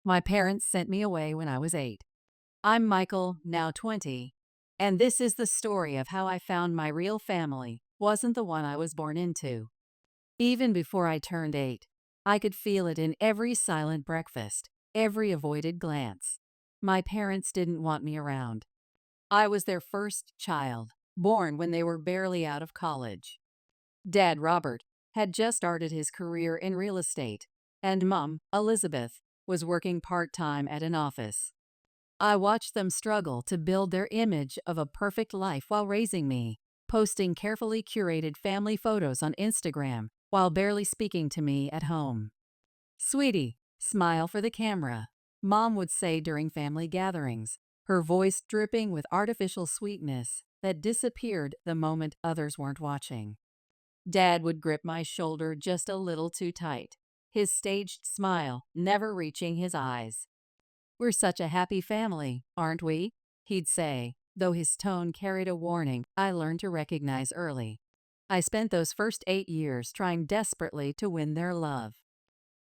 My parents sent me away when I was 8. I'm Michael, now 20, and this is the story of how I found my real family wasn't the one I was born into. Even before I turned 8, I could feel it in every silent breakfast, every avoided glance. My parents didn't want me around. I was their first child, born when they were barely out of college. Dad, Robert, had just started his career in real estate, and Mom, Elizabeth, was working part-time at an office. I watched them struggle to build their image of a perfect life while raising me, posting carefully curated family photos on Instagram while barely speaking to me at home. "Sweetie, smile for the camera," Mom would say during family gatherings, her voice dripping with artificial sweetness that disappeared the moment others weren't watching. Dad would grip my shoulder just a little too tight, his staged smile never reaching his eyes. "We're such a happy family, aren't we?" he'd say, though his tone carried a warning I learned to recognize early. I spent those first 8 years trying desperately to win their love.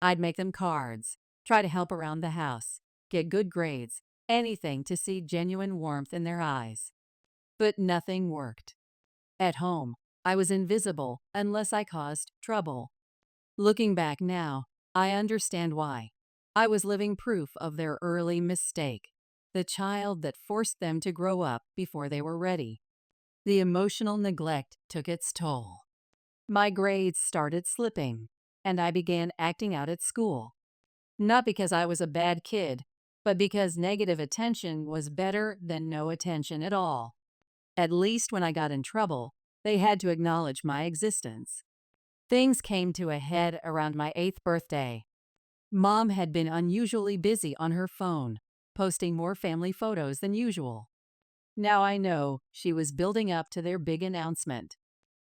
I'd make them cards, try to help around the house, get good grades, anything to see genuine warmth in their eyes. But nothing worked. At home, I was invisible unless I caused trouble. Looking back now, I understand why. I was living proof of their early mistake, the child that forced them to grow up before they were ready. The emotional neglect took its toll. My grades started slipping, and I began acting out at school. Not because I was a bad kid, but because negative attention was better than no attention at all. At least when I got in trouble, they had to acknowledge my existence. Things came to a head around my 8th birthday. Mom had been unusually busy on her phone, posting more family photos than usual. Now I know she was building up to their big announcement,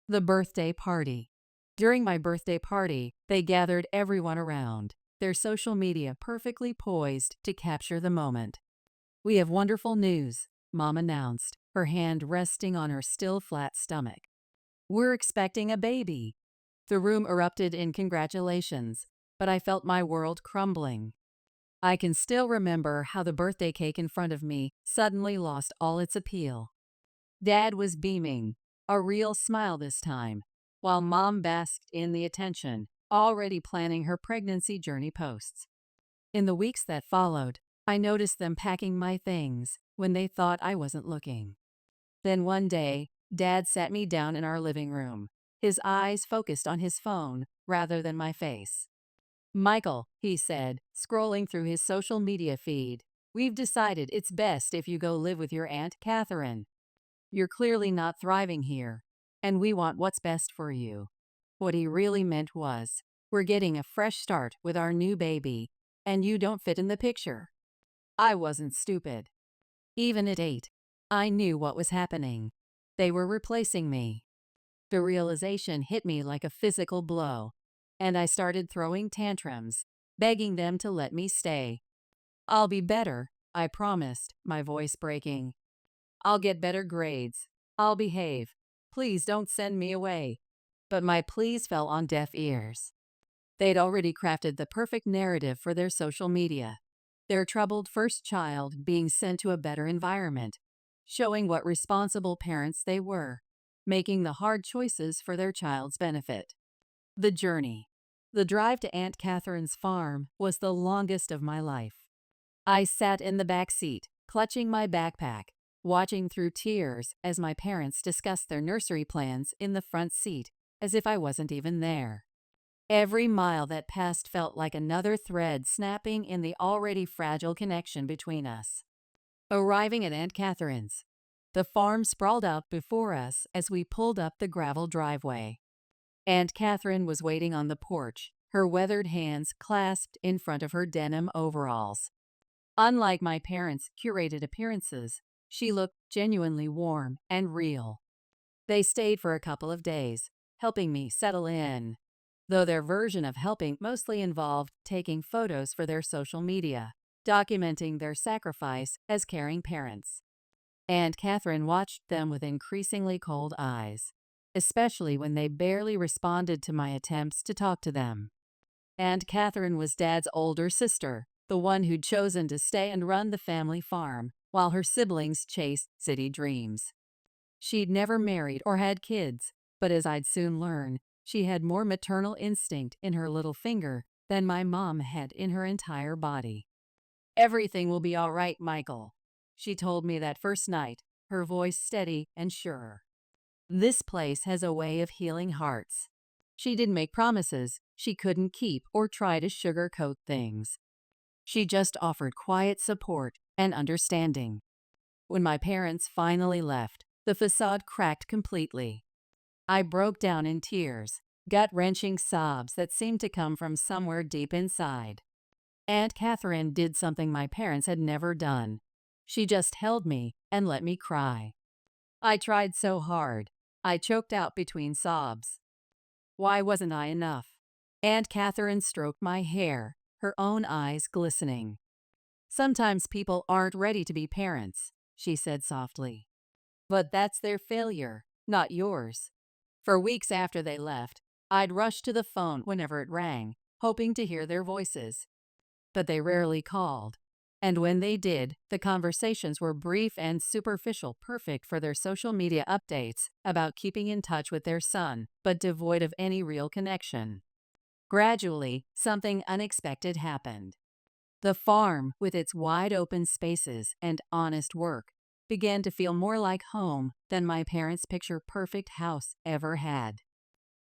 the birthday party. During my birthday party, they gathered everyone around, their social media perfectly poised to capture the moment. "We have wonderful news," Mom announced, her hand resting on her still flat stomach. "We're expecting a baby." The room erupted in congratulations, but I felt my world crumbling. I can still remember how the birthday cake in front of me suddenly lost all its appeal. Dad was beaming, a real smile this time, while Mom basked in the attention, already planning her pregnancy journey posts. In the weeks that followed, I noticed them packing my things when they thought I wasn't looking. Then one day, Dad sat me down in our living room, his eyes focused on his phone rather than my face. "Michael," he said, scrolling through his social media feed, "we've decided it's best if you go live with your Aunt Catherine. You're clearly not thriving here, and we want what's best for you." What he really meant was, "We're getting a fresh start with our new baby, and you don't fit in the picture." I wasn't stupid. Even at 8, I knew what was happening. They were replacing me. The realization hit me like a physical blow, and I started throwing tantrums, begging them to let me stay. "I'll be better," I promised, my voice breaking. "I'll get better grades. I'll behave. Please don't send me away." But my pleas fell on deaf ears. They'd already crafted the perfect narrative for their social media. Their troubled first child being sent to a better environment, showing what responsible parents they were, making the hard choices for their child's benefit. The journey. The drive to Aunt Catherine's farm was the longest of my life. I sat in the back seat, clutching my backpack, watching through tears as my parents discussed their nursery plans in the front seat, as if I wasn't even there. Every mile that passed felt like another thread snapping in the already fragile connection between us. Arriving at Aunt Catherine's, the farm sprawled out before us as we pulled up the gravel driveway. Aunt Catherine was waiting on the porch, her weathered hands clasped in front of her denim overalls. Unlike my parents' curated appearances, she looked genuinely warm and real. They stayed for a couple of days, helping me settle in, though their version of helping mostly involved taking photos for their social media, documenting their sacrifice as caring parents. Aunt Catherine watched them with increasingly cold eyes, especially when they barely responded to my attempts to talk to them. Aunt Catherine was Dad's older sister, the one who'd chosen to stay and run the family farm while her siblings chased city dreams. She'd never married or had kids, but as I'd soon learn, she had more maternal instinct in her little finger than my mom had in her entire body. "Everything will be all right, Michael," she told me that first night, her voice steady and sure. This place has a way of healing hearts. She didn't make promises she couldn't keep or try to sugarcoat things. She just offered quiet support and understanding. When my parents finally left, the facade cracked completely. I broke down in tears, gut-wrenching sobs that seemed to come from somewhere deep inside. Aunt Catherine did something my parents had never done. She just held me and let me cry. I tried so hard. I choked out between sobs. Why wasn't I enough? Aunt Catherine stroked my hair, her own eyes glistening. "Sometimes people aren't ready to be parents," she said softly. "But that's their failure, not yours." For weeks after they left, I'd rush to the phone whenever it rang, hoping to hear their voices. But they rarely called. And when they did, the conversations were brief and superficial, perfect for their social media updates about keeping in touch with their son, but devoid of any real connection. Gradually, something unexpected happened. The farm, with its wide open spaces and honest work, began to feel more like home than my parents' picture-perfect house ever had.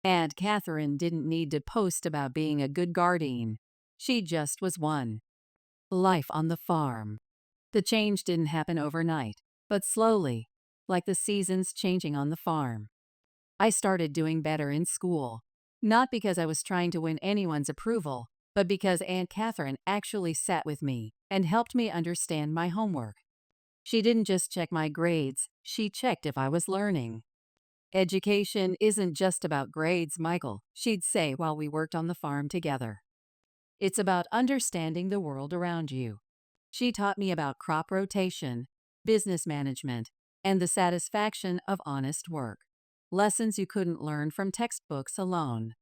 Aunt Catherine didn't need to post about being a good guardian. She just was one. Life on the farm. The change didn't happen overnight, but slowly, like the seasons changing on the farm. I started doing better in school, not because I was trying to win anyone's approval, but because Aunt Catherine actually sat with me and helped me understand my homework. She didn't just check my grades, she checked if I was learning. "Education isn't just about grades, Michael," she'd say while we worked on the farm together. "It's about understanding the world around you." She taught me about crop rotation, business management, and the satisfaction of honest work. Lessons you couldn't learn from textbooks alone.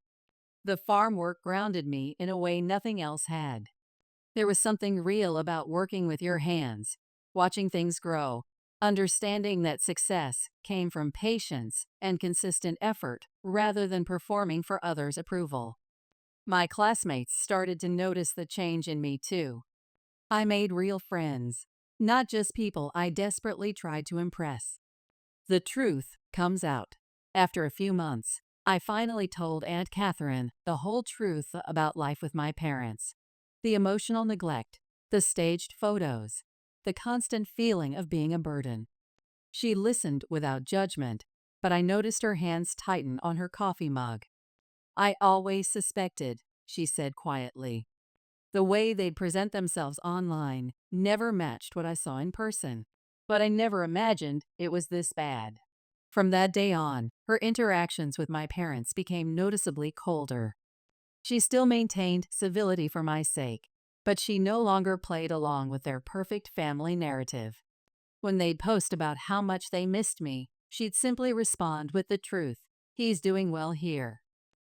The farm work grounded me in a way nothing else had. There was something real about working with your hands, watching things grow, understanding that success came from patience and consistent effort rather than performing for others' approval. My classmates started to notice the change in me too. I made real friends, not just people I desperately tried to impress. The truth comes out. After a few months, I finally told Aunt Catherine the whole truth about life with my parents. The emotional neglect, the staged photos, the constant feeling of being a burden. She listened without judgment, but I noticed her hands tighten on her coffee mug. "I always suspected," she said quietly. "The way they'd present themselves online never matched what I saw in person. But I never imagined it was this bad." From that day on, her interactions with my parents became noticeably colder. She still maintained civility for my sake, but she no longer played along with their perfect family narrative. When they'd post about how much they missed me, she'd simply respond with the truth: "He's doing well here.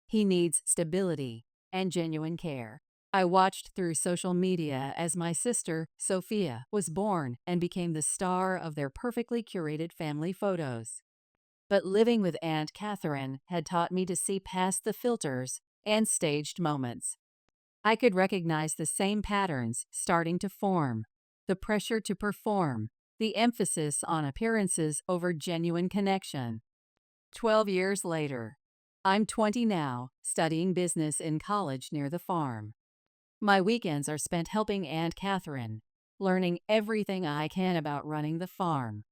He needs stability and genuine care." I watched through social media as my sister, Sophia, was born and became the star of their perfectly curated family photos. But living with Aunt Catherine had taught me to see past the filters and staged moments. I could recognize the same patterns starting to form: the pressure to perform, the emphasis on appearances over genuine connection. 12 years later, I'm 20 now, studying business in college near the farm. My weekends are spent helping Aunt Catherine, learning everything I can about running the farm.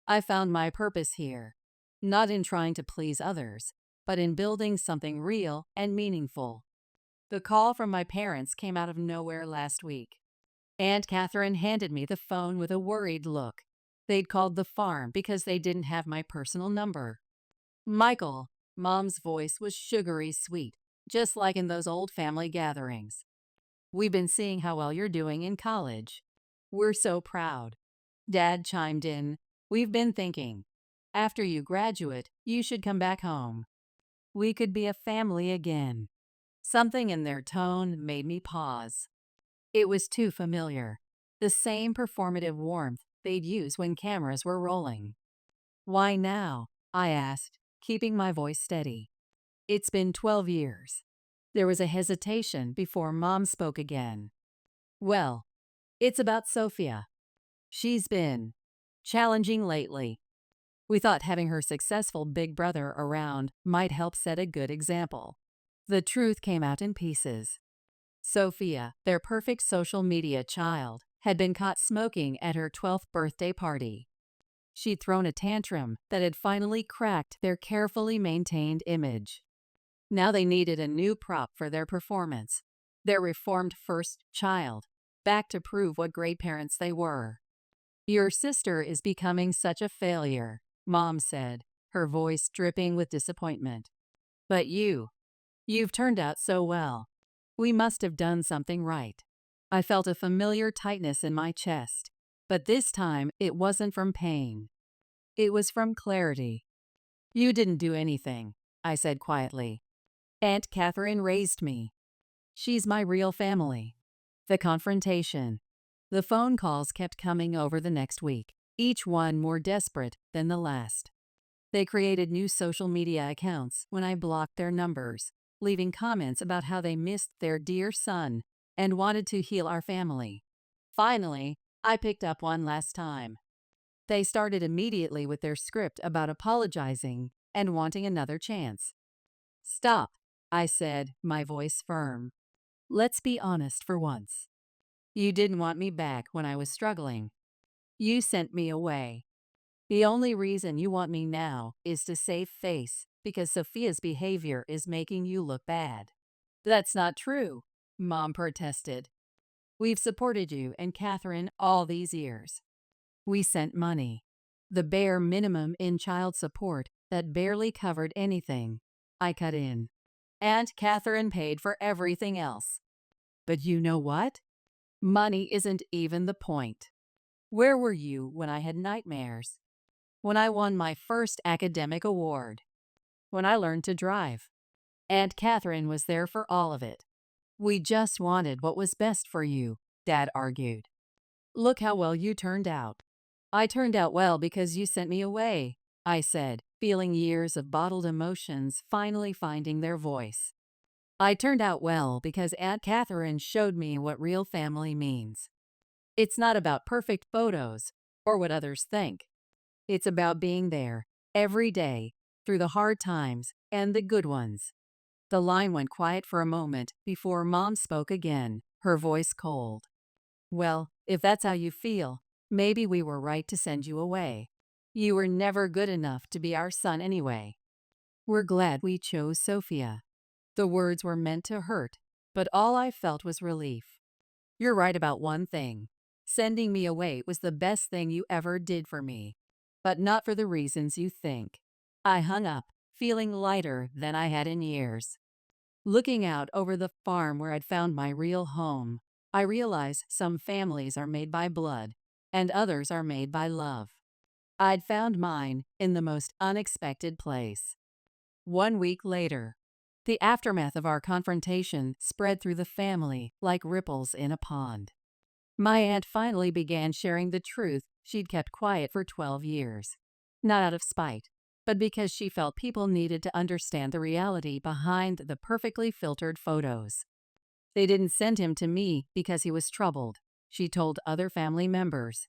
I found my purpose here, not in trying to please others, but in building something real and meaningful. The call from my parents came out of nowhere last week. Aunt Catherine handed me the phone with a worried look. They'd called the farm because they didn't have my personal number. "Michael," Mom's voice was sugary sweet, just like in those old family gatherings. "We've been seeing how well you're doing in college. We're so proud." Dad chimed in, "We've been thinking, after you graduate, you should come back home. We could be a family again." Something in their tone made me pause. It was too familiar. The same performative warmth they'd use when cameras were rolling. Why now? I asked, keeping my voice steady. It's been 12 years. There was a hesitation before Mom spoke again. Well, it's about Sophia. She's been challenging lately. We thought having her successful big brother around might help set a good example. The truth came out in pieces. Sophia, their perfect social media child, had been caught smoking at her 12th birthday party. She'd thrown a tantrum that had finally cracked their carefully maintained image. Now they needed a new prop for their performance. Their reformed first child, back to prove what great parents they were. Your sister is becoming such a failure, Mom said, her voice dripping with disappointment. But you've turned out so well. We must have done something right. I felt a familiar tightness in my chest, but this time it wasn't from pain. It was from clarity. You didn't do anything, I said quietly. Aunt Catherine raised me. She's my real family. The confrontation. The phone calls kept coming over the next week, each one more desperate than the last. They created new social media accounts when I blocked their numbers, leaving comments about how they missed their dear son and wanted to heal our family. Finally, I picked up one last time. They started immediately with their script about apologizing and wanting another chance. Stop, I said, my voice firm. Let's be honest for once. You didn't want me back when I was struggling. You sent me away. The only reason you want me now is to save face because Sophia's behavior is making you look bad. That's not true, Mom protested. We've supported you and Catherine all these years. We sent money, the bare minimum in child support that barely covered anything. I cut in. Aunt Catherine paid for everything else. But you know what? Money isn't even the point. Where were you when I had nightmares? When I won my first academic award? When I learned to drive? Aunt Catherine was there for all of it. We just wanted what was best for you, Dad argued. Look how well you turned out. I turned out well because you sent me away, I said, feeling years of bottled emotions finally finding their voice. I turned out well because Aunt Catherine showed me what real family means. It's not about perfect photos or what others think. It's about being there every day through the hard times and the good ones. The line went quiet for a moment before Mom spoke again, her voice cold. Well, if that's how you feel, maybe we were right to send you away. You were never good enough to be our son anyway. We're glad we chose Sophia. The words were meant to hurt, but all I felt was relief. You're right about one thing. Sending me away was the best thing you ever did for me, but not for the reasons you think. I hung up, feeling lighter than I had in years. Looking out over the farm where I'd found my real home, I realized some families are made by blood, and others are made by love. I'd found mine in the most unexpected place. 1 week later, the aftermath of our confrontation spread through the family like ripples in a pond. My aunt finally began sharing the truth she'd kept quiet for 12 years. Not out of spite, but because she felt people needed to understand the reality behind the perfectly filtered photos. They didn't send him to me because he was troubled, she told other family members.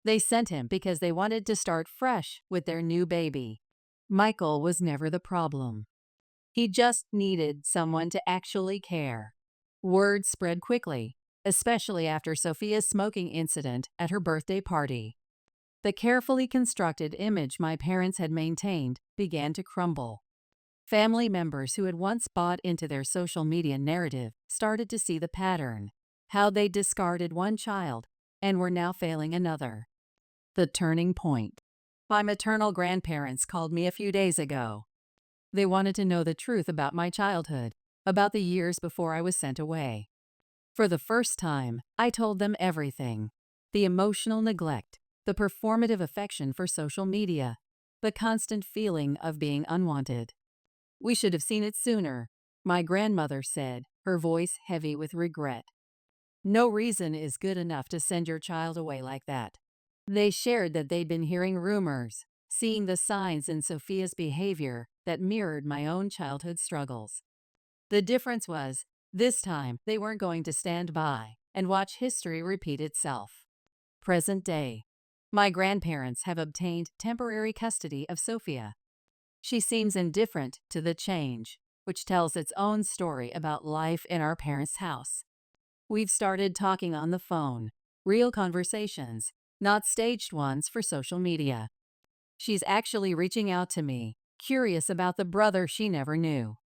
They sent him because they wanted to start fresh with their new baby. Michael was never the problem. He just needed someone to actually care. Word spread quickly, especially after Sophia's smoking incident at her birthday party. The carefully constructed image my parents had maintained began to crumble. Family members who had once bought into their social media narrative started to see the pattern, how they discarded one child and were now failing another. The turning point. My maternal grandparents called me a few days ago. They wanted to know the truth about my childhood, about the years before I was sent away. For the first time, I told them everything. The emotional neglect, the performative affection for social media, the constant feeling of being unwanted. We should have seen it sooner, my grandmother said, her voice heavy with regret. No reason is good enough to send your child away like that. They shared that they'd been hearing rumors, seeing the signs in Sophia's behavior that mirrored my own childhood struggles. The difference was, this time they weren't going to stand by and watch history repeat itself. Present day. My grandparents have obtained temporary custody of Sophia. She seems indifferent to the change, which tells its own story about life in our parents' house. We've started talking on the phone, real conversations, not staged ones for social media. She's actually reaching out to me, curious about the brother she never knew.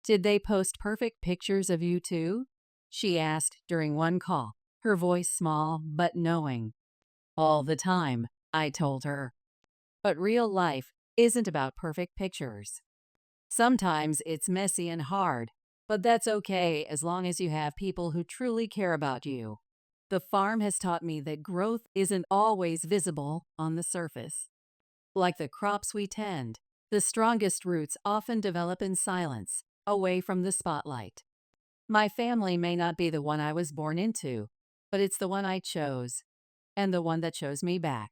"Did they post perfect pictures of you too?" she asked during one call, her voice small but knowing. "All the time," I told her. But real life isn't about perfect pictures. Sometimes it's messy and hard, but that's okay as long as you have people who truly care about you. The farm has taught me that growth isn't always visible on the surface. Like the crops we tend, the strongest roots often develop in silence, away from the spotlight. My family may not be the one I was born into, but it's the one I chose, and the one that chose me back.